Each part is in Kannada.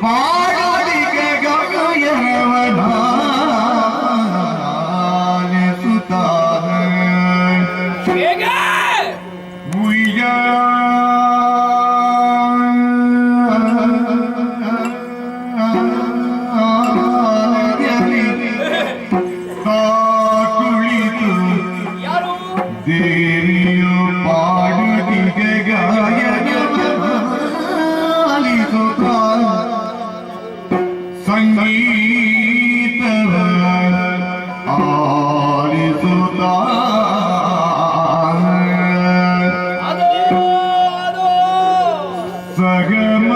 ಪಾಡಿಗೆ ದೇವಿಯು ಪಾಡಿಗೆ ಗಾಯನವಾಲಿಸುತ್ತ ಸಂಗೀತವ ಆಲಿಸುತ್ತ ಸಗಮ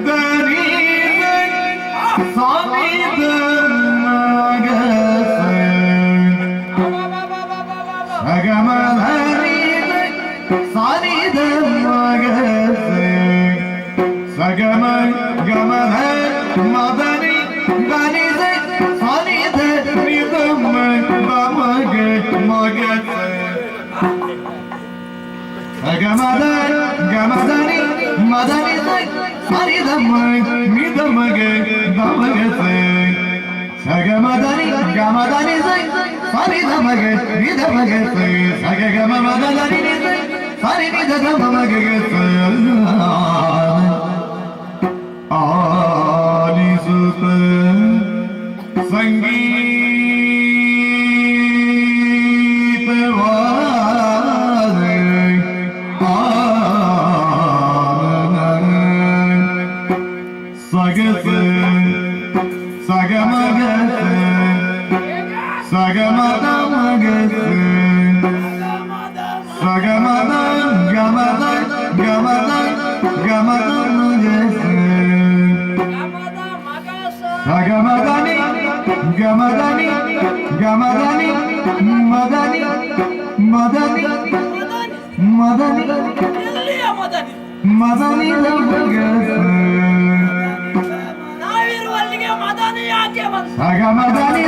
ದನಿ ಸಾಮಿದ ಸಗಮ ಗಮನ ಮದನಿ ಗನಿದ ಸನಿದ ನಿಗಮ ಬಮಗ ಮಗ ಸಗಮದ ಗಮದನಿ ಮದನಿ ಸನಿದ ನಿಗಮಗ ಬಮಗ ಸಗಮದನಿ ಗಮದನಿ ಸನಿದ ಮಗ ನಿಗಮಗ ಸಗಮ ಮದನಿ ಸನಿದ ಮಗ ಆಲಿಸುತ್ತ ಸಂಗೀತವಾದ ಸಗಸ ಸಗಮಗಸ ಸಗಮದ ಮಗಸ ಸಗಮದ ಗಮದ ಗಮದ ಗಮದ ಮಗಸ ಗಮದನಿ ಗಮದನಿ ಗಮದನಿ ಮದನಿ ಮದನಿ ಮದನಿ ಮದನಿ ಸಗಮದನಿ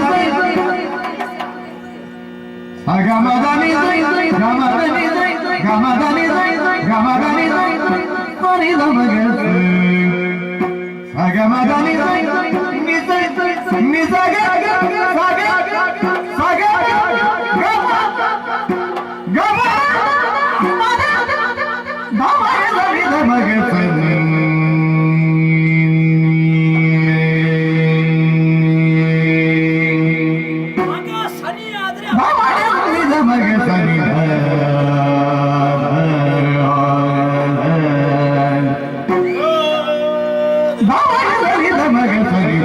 ಸಗಮದನಿ ಗಮದನಿ ಗಮದನಿ ಗಮದನಿ ಸಗಮದನಿ ನಿಸಗ ಸಗ ಸಗ ಗಮ ಮಗ ಸನಿ ಆದ್ರೆ ಮಗ ಸನಿ ಮಗ ಸರಿ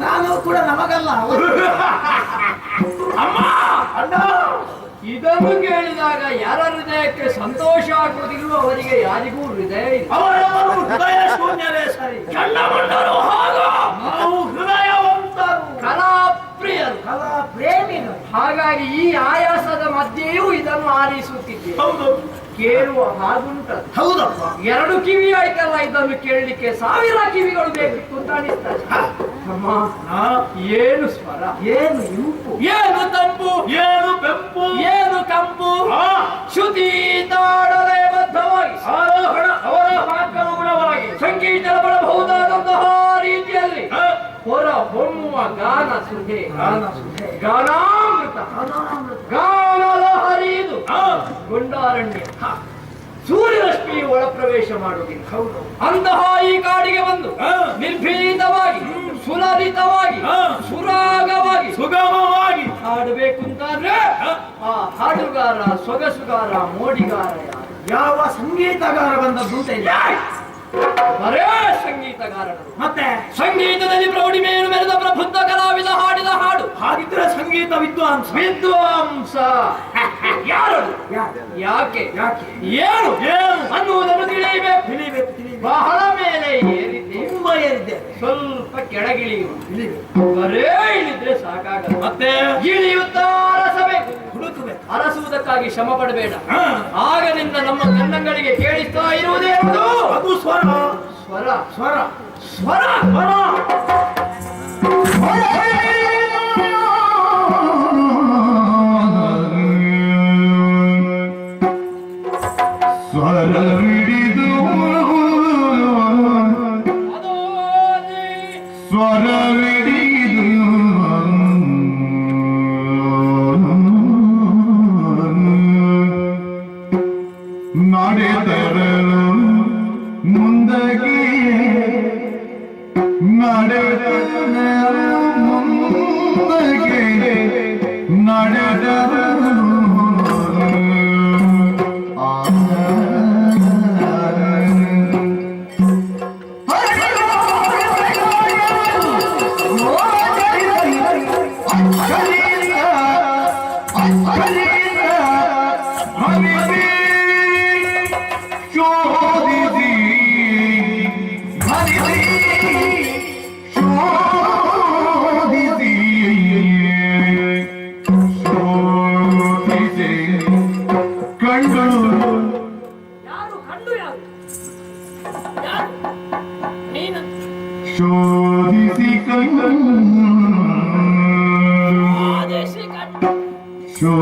ನಾನು ಕೂಡ ನಮಗಲ್ಲ. ಅಮ್ಮ ಅಣ್ಣ, ಇದನ್ನು ಕೇಳಿದಾಗ ಯಾರ ಹೃದಯಕ್ಕೆ ಸಂತೋಷ ಆಗುವುದಿಲ್ಲ, ಅವರಿಗೆ ಯಾರಿಗೂ ಹೃದಯ ಇಲ್ಲ. ಅವರವರು ಹೃದಯ ಶೂನ್ಯವೇ ಸರಿ. ಚಂಡಮುಂಡರು ಹಾಗೂ ನಾವು ಹೃದಯವಂತರು, ಕಲಾಪ್ರಿಯರು, ಕಲಾ ಪ್ರೇಮಿಗಳು. ಹಾಗಾಗಿ ಈ ಆಯಾಸದ ಮಧ್ಯೆಯೂ ಇದನ್ನು ಆಲಿಸುತ್ತಿದ್ದೇವೆ. ಹೌದು, ಕೇಳುವ ಹಾಗುಂಟದು. ಹೌದಪ್ಪ. ಎರಡು ಕಿವಿ ಆಯ್ತಲ್ಲ, ಇದನ್ನು ಕೇಳಲಿಕ್ಕೆ 1000 ಕಿವಿಗಳು ಬೇಕಿತ್ತು ಅಂತ ಅನಿಸ್ತದೆ. ಅಮ್ಮ, ಏನು ಸ್ವರ, ಏನು ಇಂಪು, ಏನು ತಂಪು, ಏನು ಬೆಂಪು, ಏನು ಕಂಪು, ಶ್ರುತಿ ತಾಳಲೇ ಬದ್ಧವಾಗಿ ಆರೋಹಣ ಅವರೋಹಣಕ್ಕನುಗುಣವಾಗಿ ಸಂಗೀತ ಸಂಗೀತಪಡಬಹುದಾದಂತಹ ರೀತಿಯಲ್ಲಿ ಹೊರ ಹೊಮ್ಮುವ ಗಾನ ಸುಧೆ, ಗಾನಾಮೃತ, ಗಾನದ ಹರಿದು ಗುಂಡಾರಣ್ಯ ಸೂರ್ಯರಶ್ಮಿ ಒಳ ಪ್ರವೇಶ ಮಾಡುವುದಿಲ್ಲ. ಅಂತಹ ಈ ಕಾಡಿಗೆ ಬಂದು ನಿರ್ಭೀತವಾಗಿ ಸುಲಲಿತವಾಗಿ ಸುರಾಗವಾಗಿ ಸುಗಮವಾಗಿ ಹಾಡಬೇಕು ಅಂತಾದ್ರೆ ಆ ಹಾಡುಗಾರ, ಸೊಗಸುಗಾರ, ಮೋಡಿಗಾರ ಯಾರು? ಯಾವ ಸಂಗೀತಗಾರ ಬಂದದ್ದು ಅಂತ ಇಲ್ಲ. ಬರೇ ಸಂಗೀತಗಾರರು. ಮತ್ತೆ ಸಂಗೀತದಲ್ಲಿ ಪ್ರೌಢಿಮೆಯನ್ನು ಮೆರೆದ ಪ್ರಬುದ್ಧ ಕಲಾವಿದ ಹಾಡಿದ ಹಾಡು. ಹಾಗಿದ್ರೆ ಸಂಗೀತ ವಿದ್ವಾಂಸ. ವಿದ್ವಾಂಸ ಯಾರು? ಯಾಕೆ ಏನು ಅನ್ನುವುದನ್ನು ತಿಳಿಯಬೇಕು. ತಿಳಿಬೇಕು. ಬಹಳ ಮೇಲೆ ಏರಿದ್ದೆ, ತುಂಬಾ ಏರಿದ್ದೆ, ಸ್ವಲ್ಪ ಕೆಳಗಿಳಿಯುವ. ಬರೇ ಇಳಿದ್ರೆ ಸಾಕಾಗಲ್ಲ, ಮತ್ತೆ ಇಳಿಯುತ್ತಾ ಅರಸಬೇಕು, ಹುಡುಕಬೇಕು. ಅರಸುವುದಕ್ಕಾಗಿ ಶ್ರಮ ಪಡಬೇಡ. ಆಗದಿಂದ ನಮ್ಮ ಕನ್ನಂಗಳಿಗೆ ಕೇಳಿಸ್ತಾ ಇರುವುದೇನು? ಅದು ಸ್ವರ ಸ್ವರ ಸ್ವರ ಸ್ವರ ಸ್ವರ. ಸ್ವರವಿಡಿದು ಸ್ವರವಿಡಿದು ನಡೆದರಲು ಮುಂದಕ್ಕೆ ನಡೆದರಲು ಮುಂದಕ್ಕೆ ನಡೆದರಲು ಯಾರು ಕಂಡು ಯಾರು? ಯಾರು? ನೀನು ಶೋಧಿಸಿ ಕಂಡು ಆದೇಶಿ ಕಂಡು ಶೋ